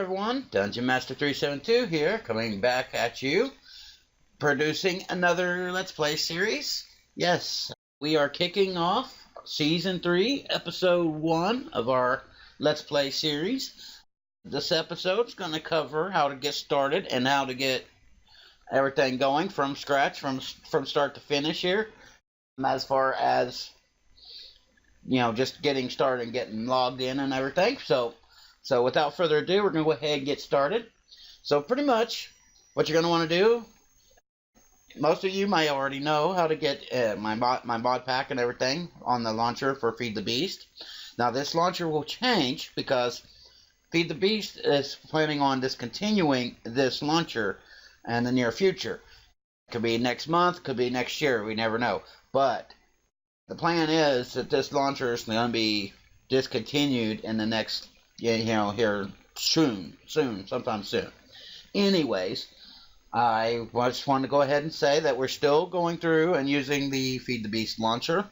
everyone, Dungeon Master 372 here, coming back at you, producing another Let's Play series. Yes, we are kicking off Season 3, Episode 1 of our Let's Play series. This episode is going to cover how to get started and how to get everything going from scratch, from start to finish here, as far as, you know, just getting started and getting logged in and everything. So without further ado, we're going to go ahead and get started. So pretty much what you're going to want to do, most of you might already know how to get my mod pack and everything on the launcher for Feed the Beast. Now this launcher will change because Feed the Beast is planning on discontinuing this launcher in the near future. Could be next month, could be next year, we never know. But the plan is that this launcher is going to be discontinued in the next, here sometime soon. Anyways, I just wanted to go ahead and say that we're still going through and using the Feed the Beast launcher.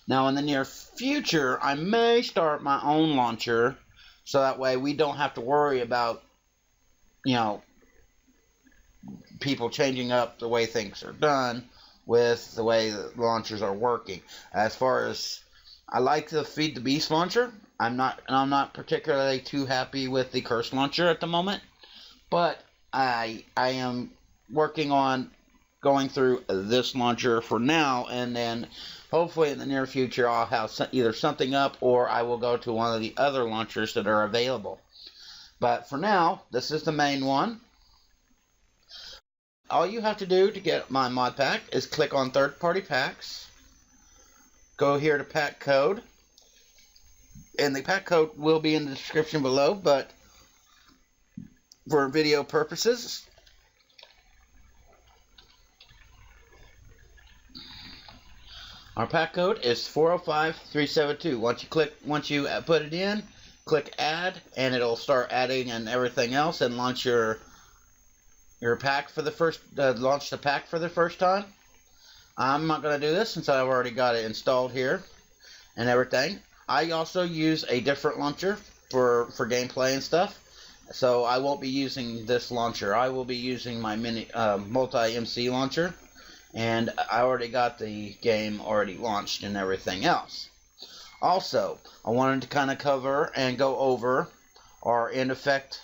Now, in the near future, I may start my own launcher, so that way we don't have to worry about, people changing up the way things are done with the way the launchers are working. As far as I like the Feed the Beast launcher, I'm not particularly too happy with the Curse launcher at the moment, but I am working on going through this launcher for now, and then hopefully in the near future I'll have either something up or I will go to one of the other launchers that are available. But for now, this is the main one. All you have to do to get my mod pack is click on third-party packs, go here to pack code, and the pack code will be in the description below, but for video purposes, our pack code is 405372. Once you put it in, click add, and it'll start adding and everything else, and launch your pack for the first launch the pack for the first time. I'm not going to do this since I've already got it installed here and everything. I also use a different launcher for gameplay and stuff, so I won't be using this launcher. I will be using my multi-MC launcher, and I already got the game already launched and everything else. Also, I wanted to kind of cover and go over our in effect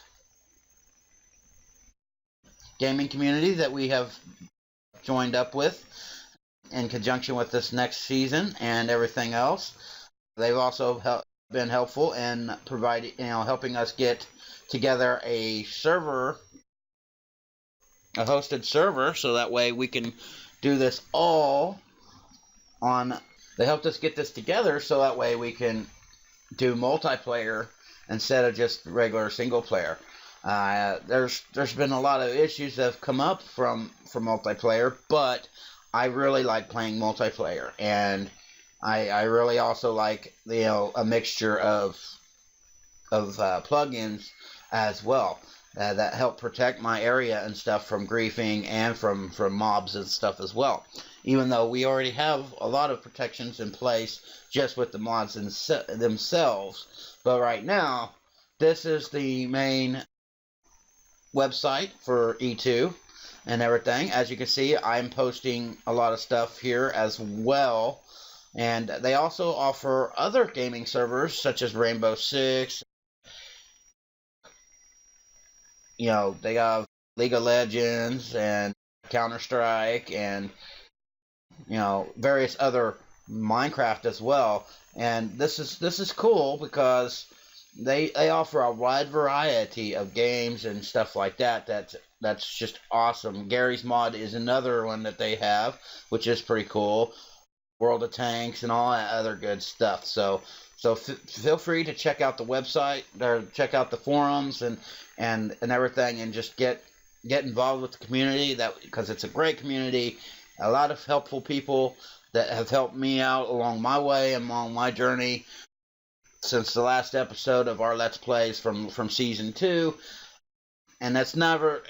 gaming community that we have joined up with in conjunction with this next season and everything else. They've also been helpful in providing, helping us get together a server, a hosted server, so that way we can do this all on. They helped us get this together so that way we can do multiplayer instead of just regular single player. There's been a lot of issues that have come up from multiplayer, but I really like playing multiplayer, and I really also like a mixture of plugins as well that help protect my area and stuff from griefing and from mobs and stuff as well. Even though we already have a lot of protections in place just with the mods themselves, but right now this is the main website for E2 and everything. As you can see, I'm posting a lot of stuff here as well, and they also offer other gaming servers such as Rainbow Six. They have League of Legends and Counter-Strike and various other Minecraft as well. And this is cool because they offer a wide variety of games and stuff like that. That's just awesome. Gary's Mod is another one that they have, which is pretty cool. World of Tanks and all that other good stuff. So feel free to check out the website or check out the forums and everything, and just get involved with the community, because it's a great community. A lot of helpful people that have helped me out along my way and along my journey since the last episode of our Let's Plays from Season 2. And that's never,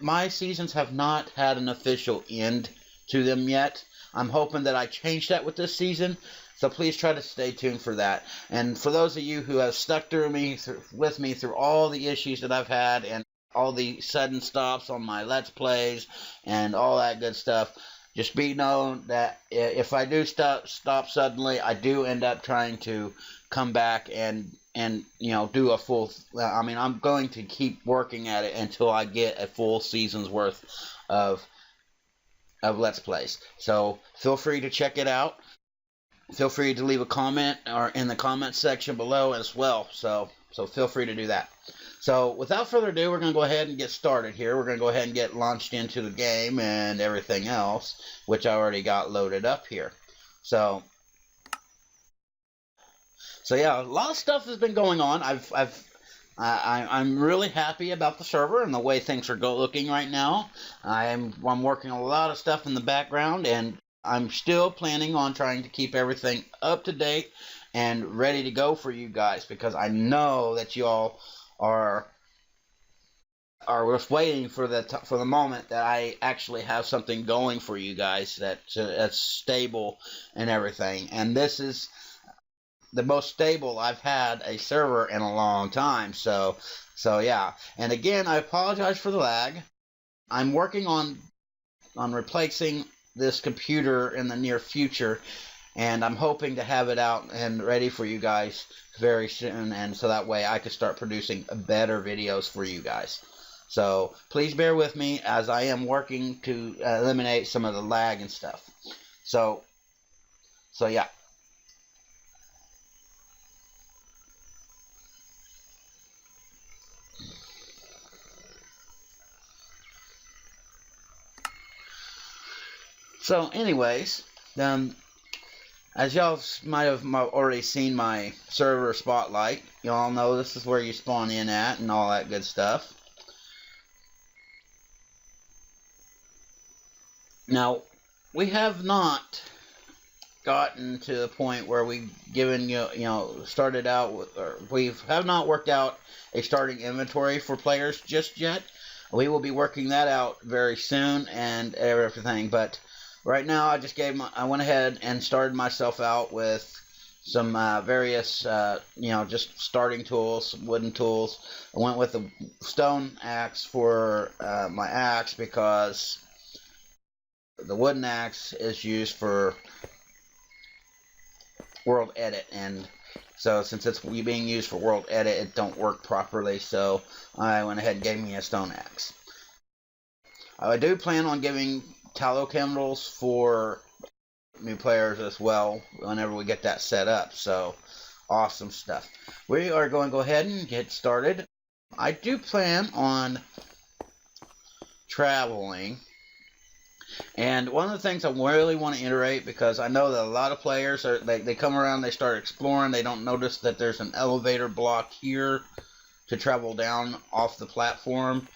my seasons have not had an official end to them yet. I'm hoping that I change that with this season, So please try to stay tuned for that. And for those of you who have stuck with me through all the issues that I've had and all the sudden stops on my Let's Plays and all that good stuff, just be known that if I do stop suddenly, I do end up trying to come back and do a full. I mean, I'm going to keep working at it until I get a full season's worth of Let's Plays. So feel free to check it out. Feel free to leave a comment or in the comment section below as well. So feel free to do that. So without further ado, we're going to go ahead and get started here. We're going to go ahead and get launched into the game and everything else, which I already got loaded up here. So yeah, a lot of stuff has been going on. I'm really happy about the server and the way things are looking right now. I'm working on a lot of stuff in the background, and I'm still planning on trying to keep everything up to date and ready to go for you guys, because I know that you all are just waiting for the moment that I actually have something going for you guys that's stable and everything. And this is the most stable I've had a server in a long time. So yeah. And again, I apologize for the lag. I'm working on replacing this computer in the near future, and I'm hoping to have it out and ready for you guys very soon, and so that way I can start producing better videos for you guys. So please bear with me as I am working to eliminate some of the lag and stuff. So yeah. So anyways, as y'all might have already seen my server spotlight, you all know this is where you spawn in at and all that good stuff. Now, we have not gotten to the point where we've given started out with, or we have not worked out a starting inventory for players just yet. We will be working that out very soon and everything, but right now I went ahead and started myself out with some various just starting tools, some wooden tools. I went with the stone axe for my axe because the wooden axe is used for World Edit, and so since it's being used for World Edit, it don't work properly, so I went ahead and gave me a stone axe. I do plan on giving tallow candles for new players as well whenever we get that set up, so awesome stuff. We are going to go ahead and get started. I do plan on traveling, and one of the things I really want to iterate, because I know that a lot of players they come around, they start exploring, they don't notice that there's an elevator block here to travel down off the platform.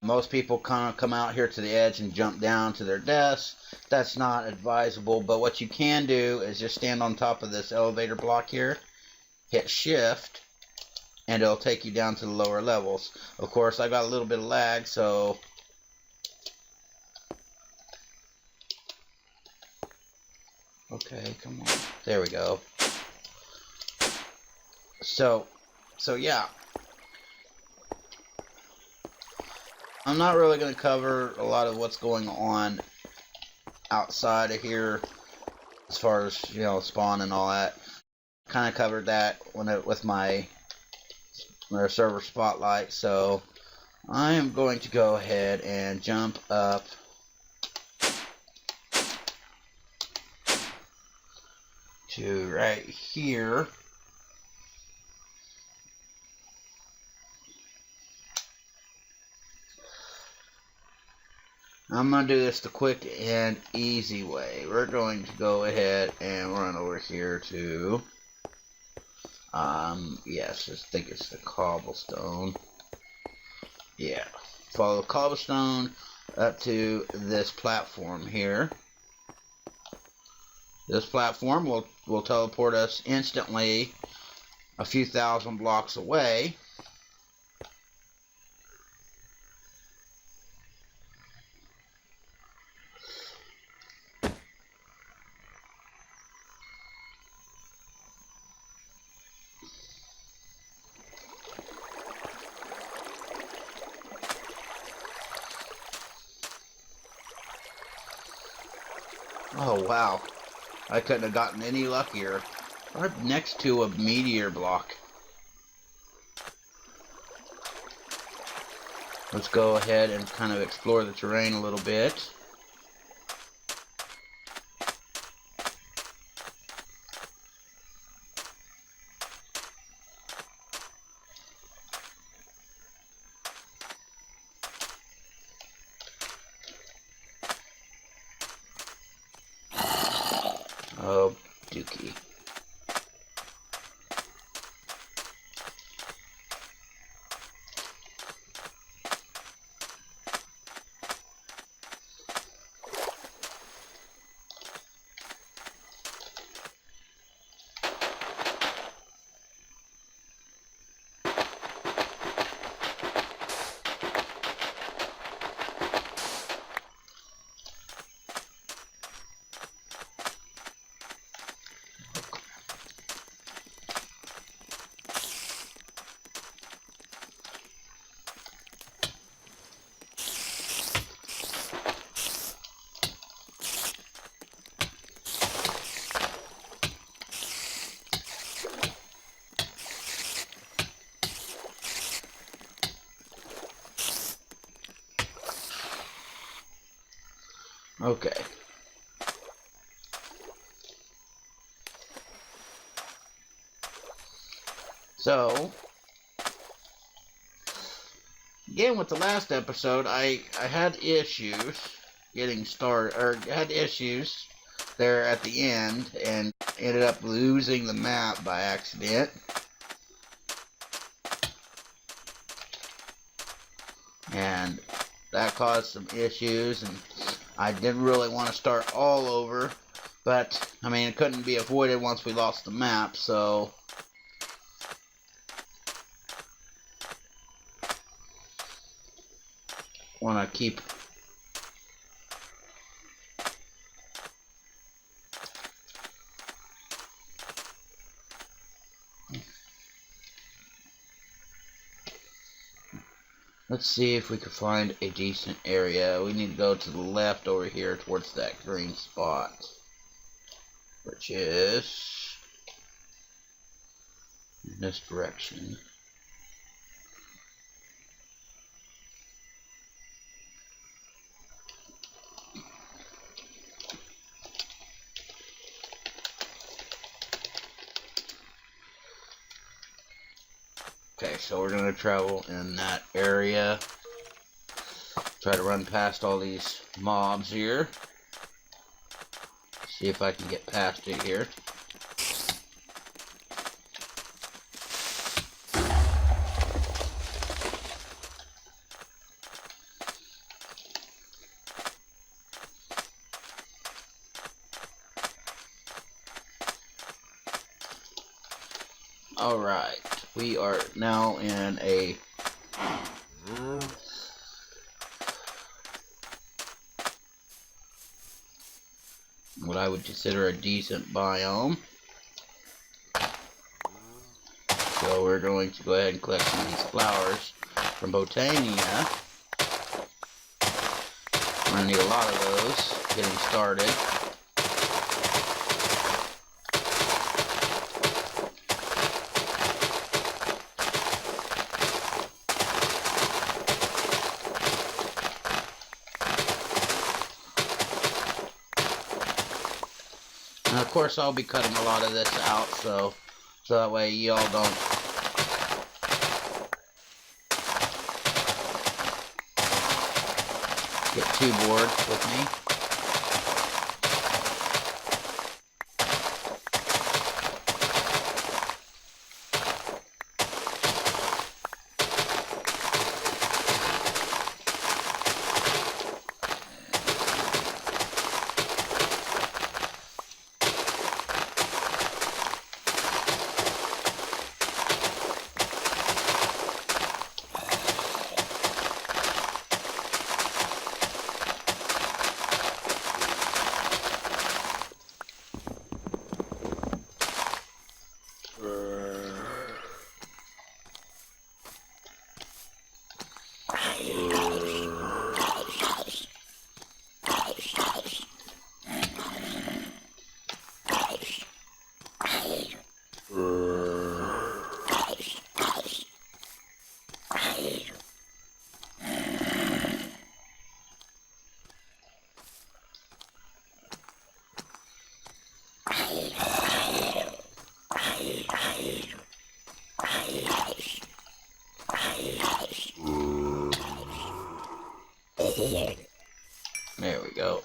Most people kind of come out here to the edge and jump down to their deaths. That's not advisable, but what you can do is just stand on top of this elevator block here, hit shift, and it'll take you down to the lower levels. Of course, I got a little bit of lag, so okay, come on. There we go. So yeah. I'm not really going to cover a lot of what's going on outside of here as far as, spawn and all that. Kind of covered that with my server spotlight, so I am going to go ahead and jump up to right here. I'm going to do this the quick and easy way. We're going to go ahead and run over here to, yes, I think it's the cobblestone. Yeah, follow cobblestone up to this platform here. This platform will teleport us instantly a few thousand blocks away. Oh, wow. I couldn't have gotten any luckier. Right next to a meteor block. Let's go ahead and kind of explore the terrain a little bit. Oh, dookie. Okay. So, again with the last episode, I had issues getting started, or had issues there at the end, and ended up losing the map by accident. And that caused some issues, and I didn't really want to start all over, but I mean it couldn't be avoided once we lost the map, so want to keep let's see if we can find a decent area. We need to go to the left over here towards that green spot, which is in this direction. Okay, so we're going to travel in that area. Try to run past all these mobs here. See if I can get past it here. Alright, we are now in a what I would consider a decent biome. So we're going to go ahead and collect some of these flowers from Botania. We're going to need a lot of those getting started. And of course I'll be cutting a lot of this out so that way y'all don't get too bored with me. There we go.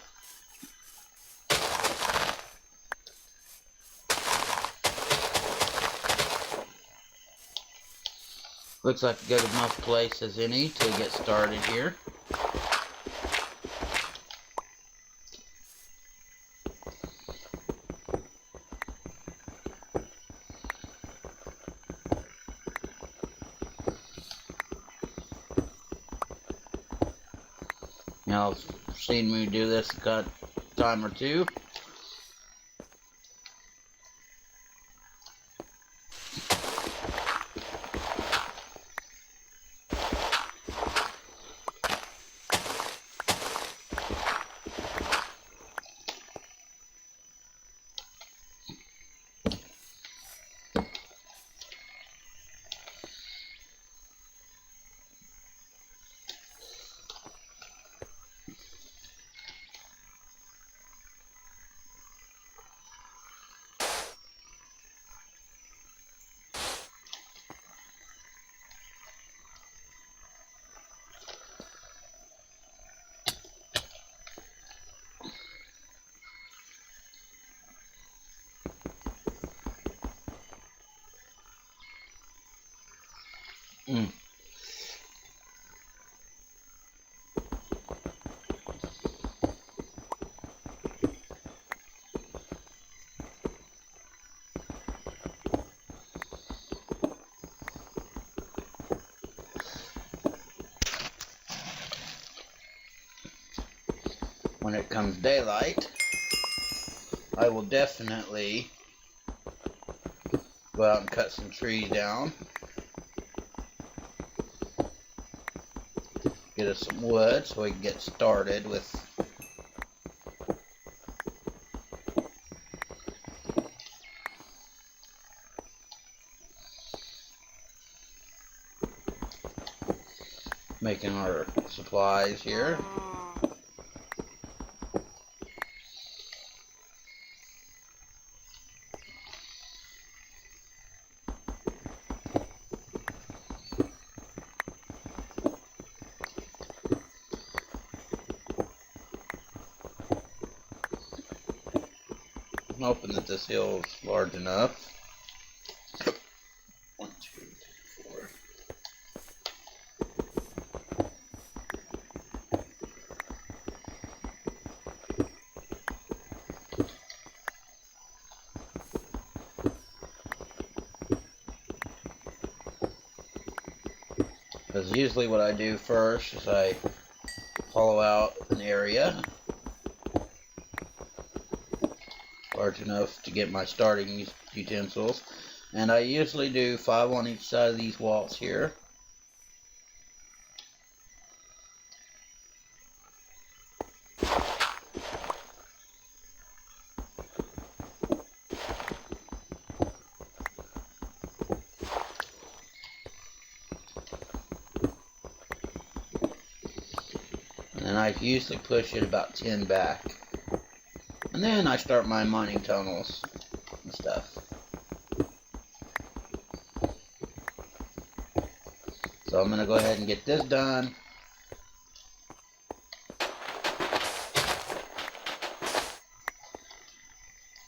Looks like a good enough place as any to get started here. Y'all have seen me do this a time or two. When it comes daylight, I will definitely go out and cut some trees down. Get us some wood so we can get started with making our supplies here. I'm hoping that this hill is large enough. 1, 2, 3, 4. Because usually what I do first is I hollow out an area large enough to get my starting utensils, and I usually do 5 on each side of these walls here. And I usually push it about 10 back. And then I start my mining tunnels and stuff. So I'm going to go ahead and get this done.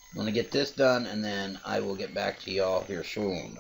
I'm going to get this done, and then I will get back to y'all here soon.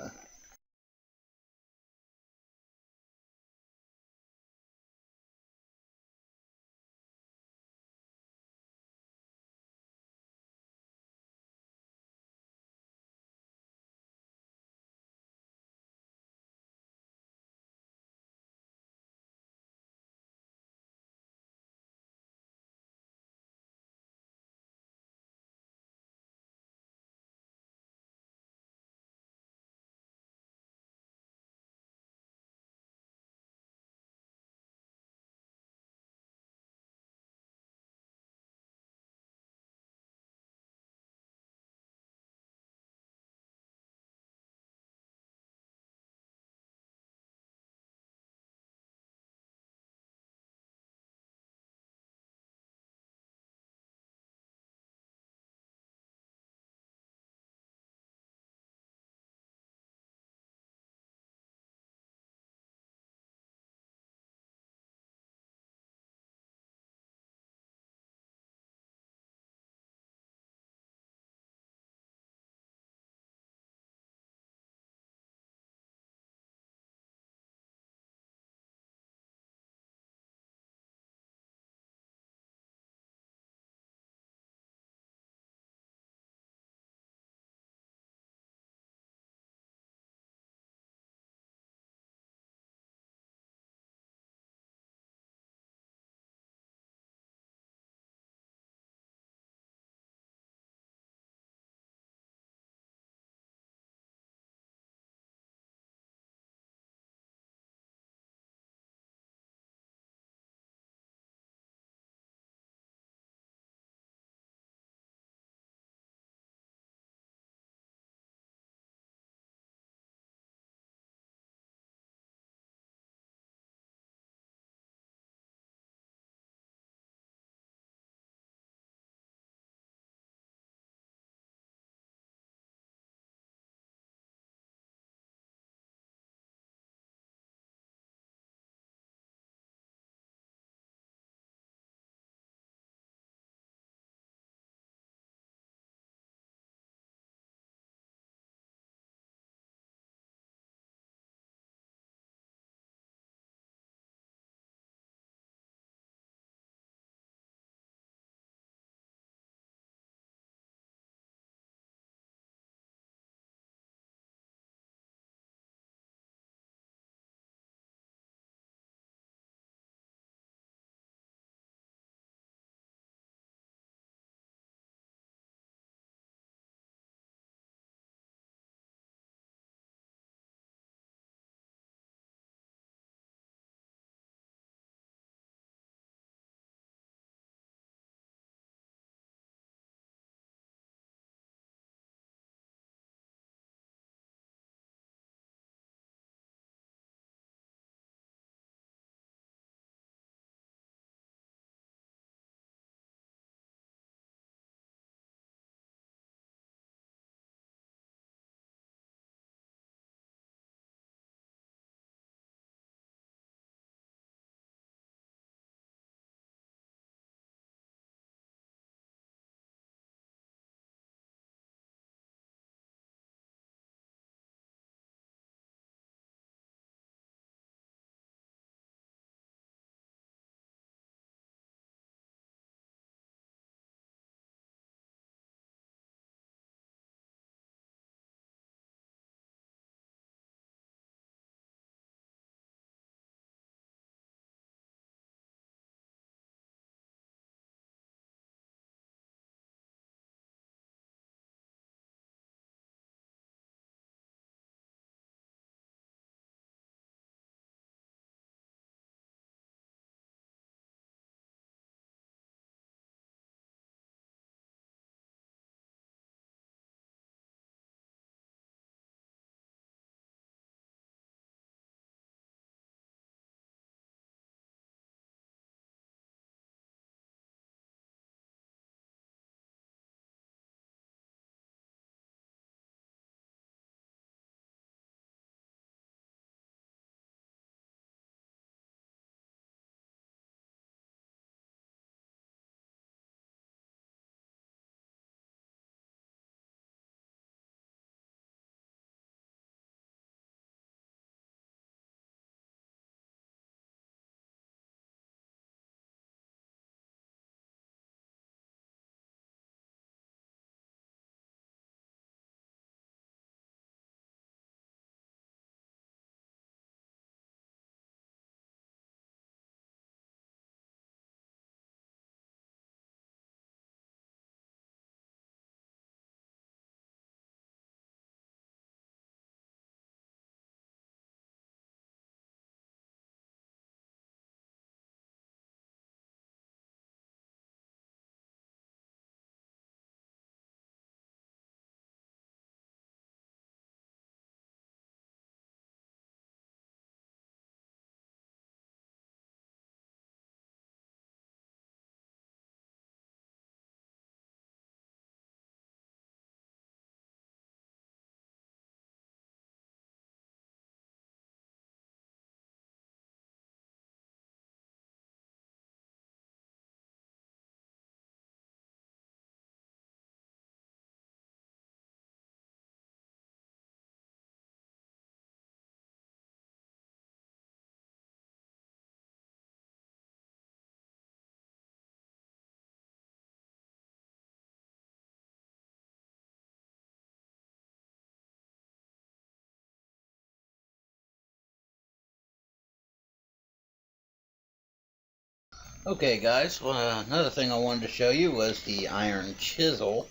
Okay, guys, well, another thing I wanted to show you was the iron chisel,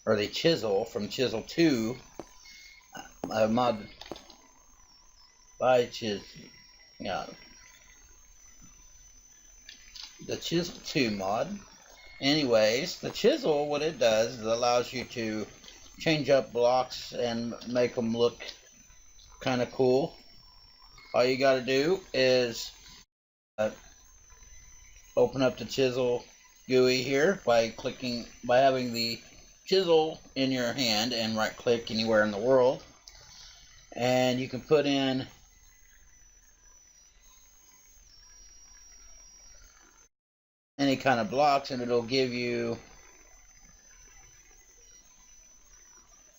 or the chisel from Chisel 2, mod by Chisel, yeah, the Chisel 2 mod. Anyways, the chisel, what it does is it allows you to change up blocks and make them look kind of cool. All you got to do is open up the chisel GUI here by having the chisel in your hand and right click anywhere in the world, and you can put in any kind of blocks and it'll give you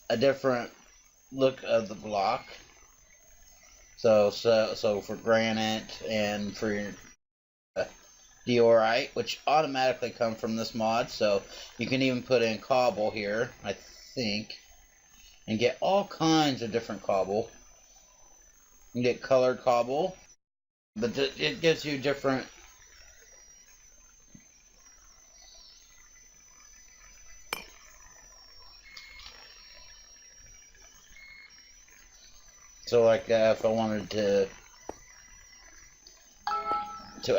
a different look of the block. So for granite and for your diorite, which automatically come from this mod, so you can even put in cobble here, I think, and get all kinds of different cobble. You can get colored cobble, but it gives you different. So like if I wanted to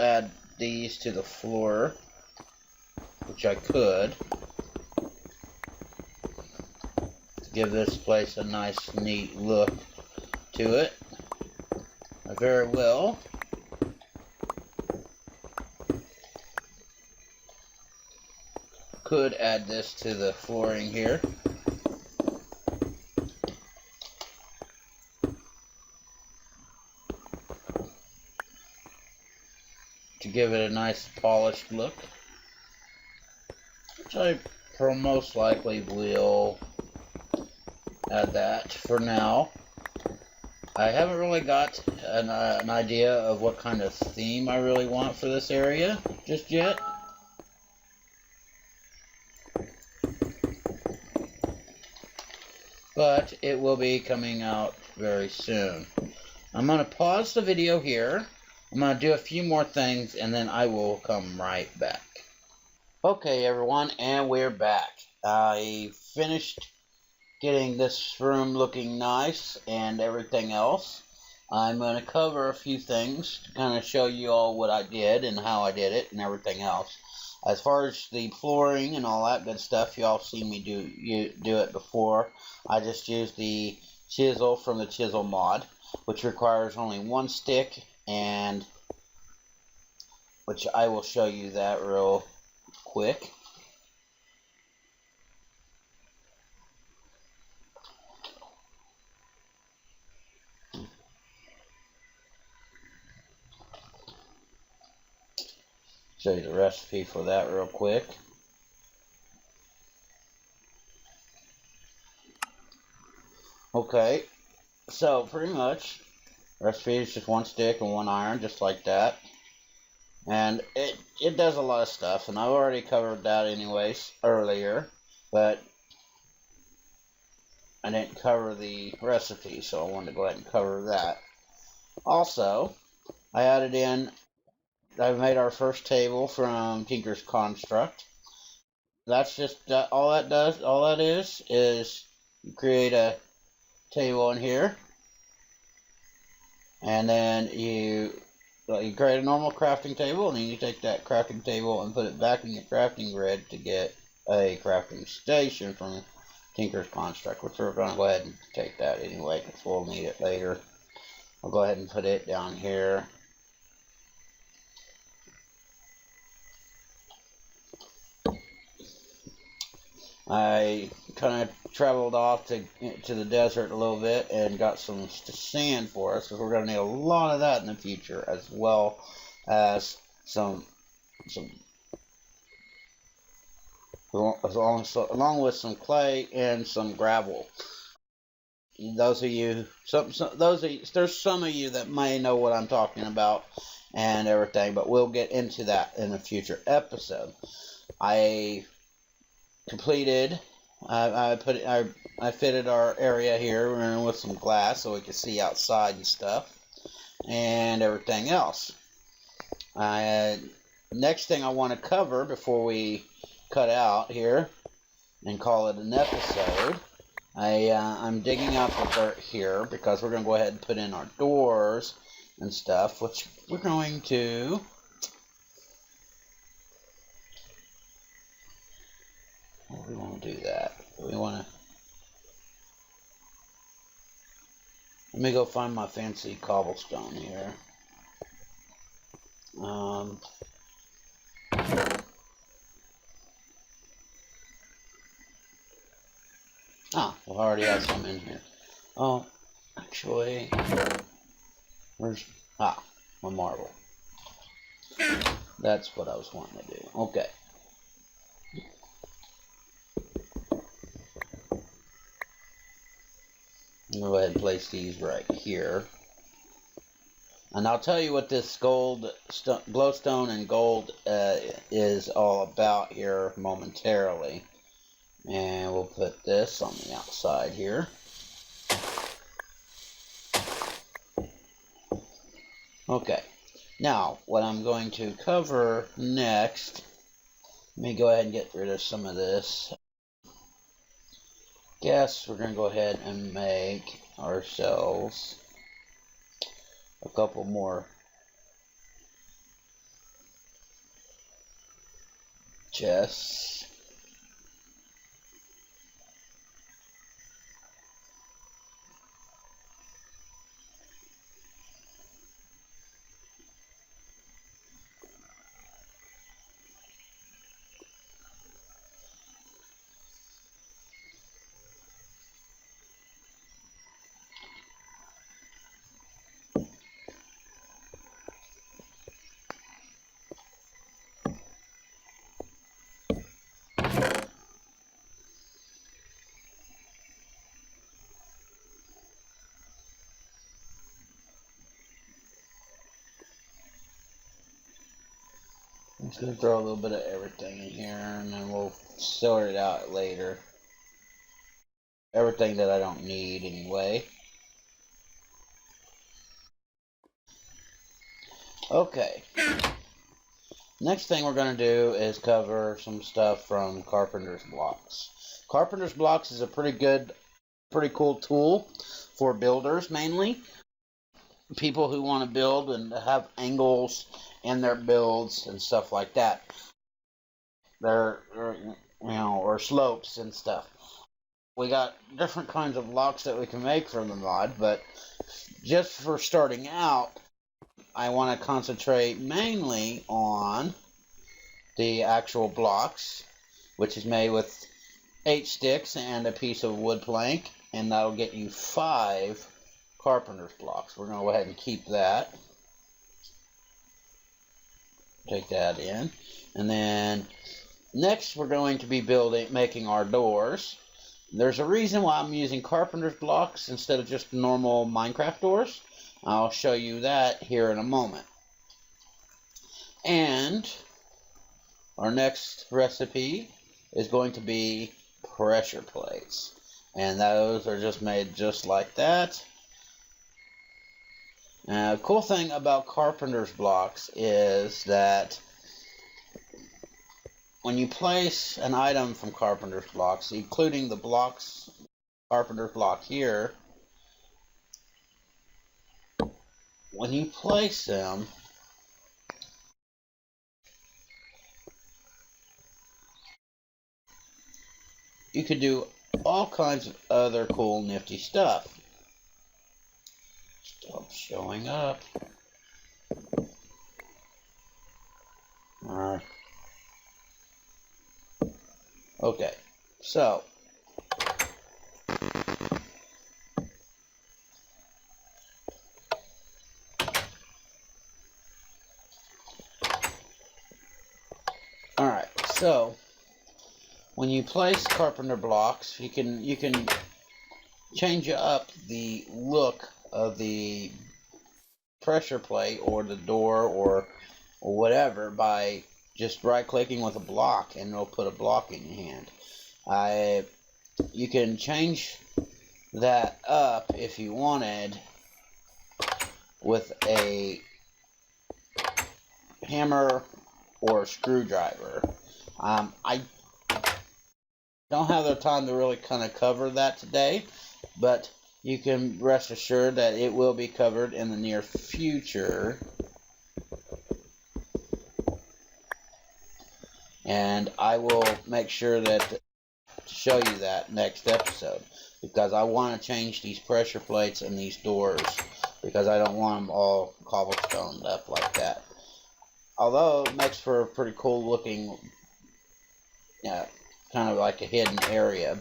add these to the floor, which I could, to give this place a nice neat look to it, I very well could add this to the flooring here. To give it a nice polished look, which I most likely will add that for now. I haven't really got an idea of what kind of theme I really want for this area just yet. But it will be coming out very soon. I'm going to pause the video here. I'm going to do a few more things and then I will come right back. Okay, everyone, and we're back. I finished getting this room looking nice and everything else. I'm going to cover a few things to kind of show you all what I did and how I did it and everything else. As far as the flooring and all that good stuff, y'all seen me do it before. I just used the chisel from the chisel mod, which requires only one stick, and which I will show you that real quick. Show you the recipe for that real quick. Okay, so pretty much recipe is just one stick and one iron, just like that. And it does a lot of stuff, and I've already covered that anyways earlier, but I didn't cover the recipe, so I wanted to go ahead and cover that. Also, I've made our first table from Tinker's Construct. That's just all that does. All that is you create a table in here, and then you create a normal crafting table, and then you take that crafting table and put it back in your crafting grid to get a crafting station from Tinker's Construct, which we're going to go ahead and take that anyway because we'll need it later. I'll go ahead and put it down here. I kind of traveled off to the desert a little bit and got some sand for us, because we're going to need a lot of that in the future, as well as along with some clay and some gravel. Those of you, there's some of you that may know what I'm talking about and everything, but we'll get into that in a future episode. I completed. I fitted our area here with some glass so we could see outside and stuff and everything else. I Next thing I want to cover before we cut out here and call it an episode, I'm digging out the dirt here because we're going to go ahead and put in our doors and stuff, which we're going to... We want to do that. We want to... Let me go find my fancy cobblestone here. We already have some in here. Oh, actually, where's... my marble. That's what I was wanting to do. Okay. I'm going to go ahead and place these right here. And I'll tell you what this glowstone and gold is all about here momentarily. And we'll put this on the outside here. Okay. Now, what I'm going to cover next, let me go ahead and get rid of some of this. Guess we're going to go ahead and make ourselves a couple more chests. I'm just going to throw a little bit of everything in here, and then we'll sort it out later. Everything that I don't need anyway. Okay. Next thing we're going to do is cover some stuff from Carpenter's Blocks. Carpenter's Blocks is a pretty cool tool for builders mainly. People who want to build and have angles in their builds and stuff like that. Or slopes and stuff. We got different kinds of blocks that we can make from the mod, but just for starting out, I want to concentrate mainly on the actual blocks, which is made with 8 sticks and a piece of wood plank, and that'll get you 5 carpenter's blocks. We're going to go ahead and keep that. Take that in. And then next we're going to be making our doors. There's a reason why I'm using carpenter's blocks instead of just normal Minecraft doors. I'll show you that here in a moment. And our next recipe is going to be pressure plates. And those are just made just like that. The cool thing about carpenter's blocks is that when you place an item from carpenter's blocks, including the blocks, carpenter's block here, when you place them, you could do all kinds of other cool nifty stuff. Stop showing up. Alright. Okay, so when you place carpenter blocks, you can change up the look of the pressure plate or the door or whatever by just right clicking with a block, and it'll put a block in your hand. You can change that up if you wanted with a hammer or a screwdriver. I don't have the time to really kind of cover that today, but you can rest assured that it will be covered in the near future. And I will make sure to show you that next episode, because I want to change these pressure plates and these doors, because I don't want them all cobblestoned up like that. Although it makes for a pretty cool looking, kind of like a hidden area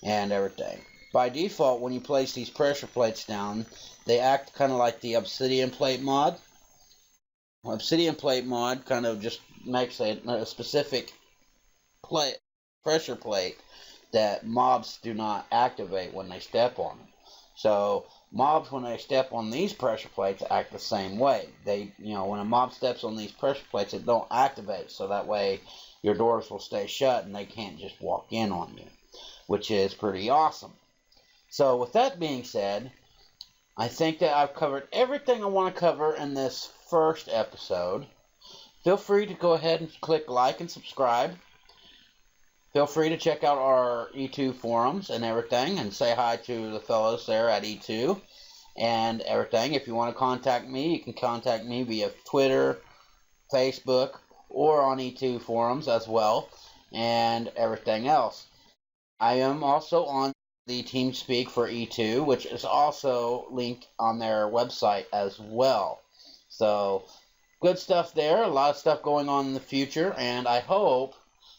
and everything. By default, when you place these pressure plates down, they act kind of like the obsidian plate mod. Obsidian plate mod kind of just makes a specific pressure plate that mobs do not activate when they step on them. So mobs, when they step on these pressure plates, act the same way. When a mob steps on these pressure plates, it don't activate, so that way your doors will stay shut and they can't just walk in on you, which is pretty awesome. So with that being said, I think that I've covered everything I want to cover in this first episode. Feel free to go ahead and click like and subscribe. Feel free to check out our E2 forums and everything, and say hi to the fellows there at E2 and everything. If you want to contact me, you can contact me via Twitter, Facebook, or on E2 forums as well, and everything else. I am also on the TeamSpeak for E2, which is also linked on their website as well. So, good stuff there. A lot of stuff going on in the future, and I hope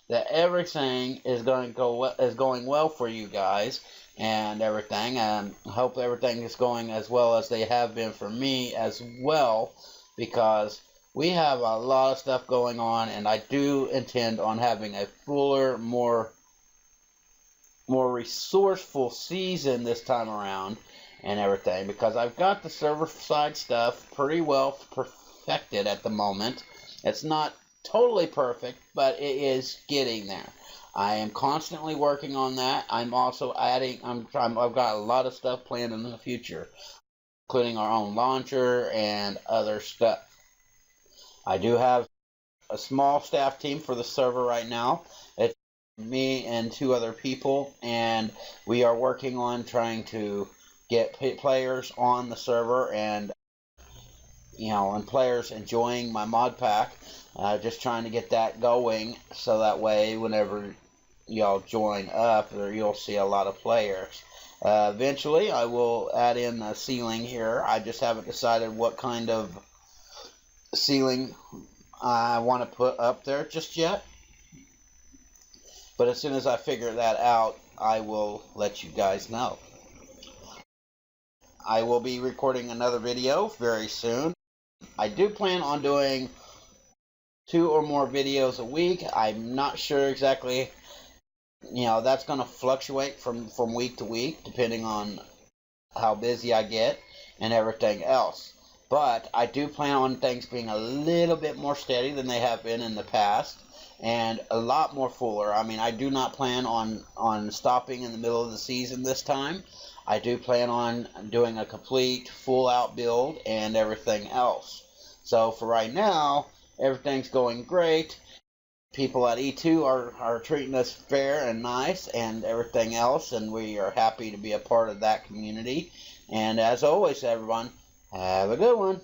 that everything is going well for you guys and everything. And I hope everything is going as well as they have been for me as well, because we have a lot of stuff going on, and I do intend on having a fuller, more resourceful season this time around and everything, because I've got the server side stuff pretty well perfected at the moment. It's not totally perfect, but it is getting there. I am constantly working on that. I'm also adding, I've got a lot of stuff planned in the future, including our own launcher and other stuff. I do have a small staff team for the server right now. It's me and 2 other people, and we are working on trying to get players on the server and players enjoying my mod pack. Just trying to get that going, so that way whenever y'all join up, you'll see a lot of players. Eventually I will add in a ceiling here. I just haven't decided what kind of ceiling I want to put up there just yet. But as soon as I figure that out, I will let you guys know. I will be recording another video very soon. I do plan on doing 2 or more videos a week. I'm not sure exactly. That's going to fluctuate from week to week, depending on how busy I get and everything else. But I do plan on things being a little bit more steady than they have been in the past, and a lot more fuller. I mean, I do not plan on stopping in the middle of the season this time. I do plan on doing a complete full-out build and everything else. So for right now, everything's going great. People at E2 are treating us fair and nice and everything else, and we are happy to be a part of that community. And as always, everyone, have a good one.